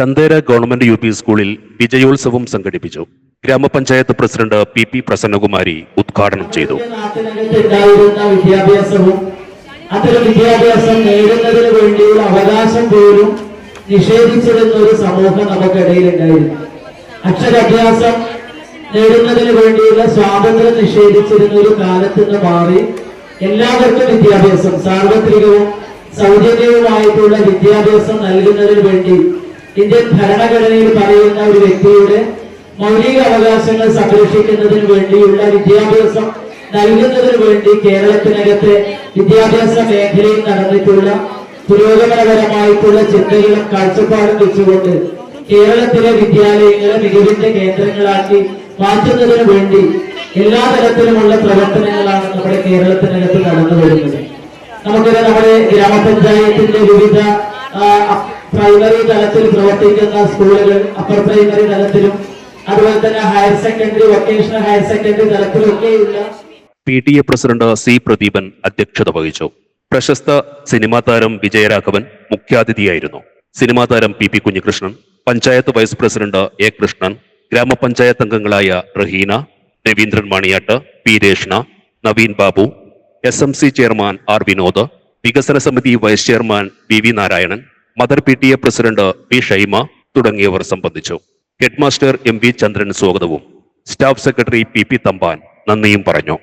Chandera government U P സ്കൂളിൽ വിജയോത്സവം സംഘടിപ്പിച്ചു. ഗ്രാമപഞ്ചായത്ത് പ്രസിഡന്റ് പി പ്രസന്നകുമാരി ഉദ്ഘാടനം ചെയ്തു. വിദ്യാഭ്യാസം നേടുന്നതിന് വേണ്ടിയുള്ള അവകാശം പോലും നിഷേധിച്ചിരുന്ന ഒരു സമൂഹം നമുക്കിടയിൽ ഉണ്ടായിരുന്നു. അക്ഷരാഭ്യാസം നേടുന്നതിന് വേണ്ടിയുള്ള സ്വാതന്ത്ര്യം നിഷേധിച്ചിരുന്ന ഒരു കാലത്ത് നിന്ന് മാറി എല്ലാവർക്കും വിദ്യാഭ്യാസം, സാർവത്രികവും സൗജന്യവുമായിട്ടുള്ള വിദ്യാഭ്യാസം നൽകുന്നതിന് വേണ്ടി ഇന്ത്യൻ ഭരണഘടനയിൽ പറയുന്ന ഒരു വ്യക്തിയുടെ മൗലിക അവകാശങ്ങൾ സംരക്ഷിക്കുന്നതിന് വേണ്ടിയുള്ള വിദ്യാഭ്യാസം നൽകുന്നതിന് വേണ്ടി കേരളത്തിനകത്തെ വിദ്യാഭ്യാസ മേഖലയിൽ നടന്നിട്ടുള്ള പുരോഗമനപരമായിട്ടുള്ള ചിന്തകളും കാഴ്ചപ്പാടും വെച്ചുകൊണ്ട് കേരളത്തിലെ വിദ്യാലയങ്ങളെ മികവിന്റെ കേന്ദ്രങ്ങളാക്കി മാറ്റുന്നതിന് വേണ്ടി എല്ലാ തരത്തിലുമുള്ള പ്രവർത്തനങ്ങളാണ് നമ്മുടെ കേരളത്തിനകത്ത് നടന്നു വരുന്നത്. നമുക്കറിയാം, നമ്മുടെ ഗ്രാമപഞ്ചായത്തിന്റെ വിവിധ പ്രൈമറി തലത്തിൽ പ്രവർത്തിക്കുന്ന സ്കൂളുകൾ, അപ്പർ പ്രൈമറി തലത്തിലും അതുപോലെ തന്നെ higher secondary, vocational higher secondary തലത്തിലൊക്കെയുള്ള PTA പ്രസിഡന്റ് സി പ്രദീപൻ അധ്യക്ഷത വഹിച്ചു. പ്രശസ്ത സിനിമാ താരം വിജയരാഘവൻ മുഖ്യാതിഥിയായിരുന്നു. സിനിമാ താരം P Kunhikrishnan, panchayat vice president A Krishnan, ഗ്രാമപഞ്ചായത്ത് അംഗങ്ങളായ Raheena, Raveendran Maniyat, P Reshna, Naveen Babu, SMC chairman R Vinod, വികസന സമിതി vice chairman V Narayanan, mother PTA president P Shaima തുടങ്ങിയവർ സംബന്ധിച്ചു. ഹെഡ്മാസ്റ്റർ MV ചന്ദ്രൻ സ്വാഗതവും സ്റ്റാഫ് സെക്രട്ടറി പി തമ്പാൻ നന്ദിയും പറഞ്ഞു.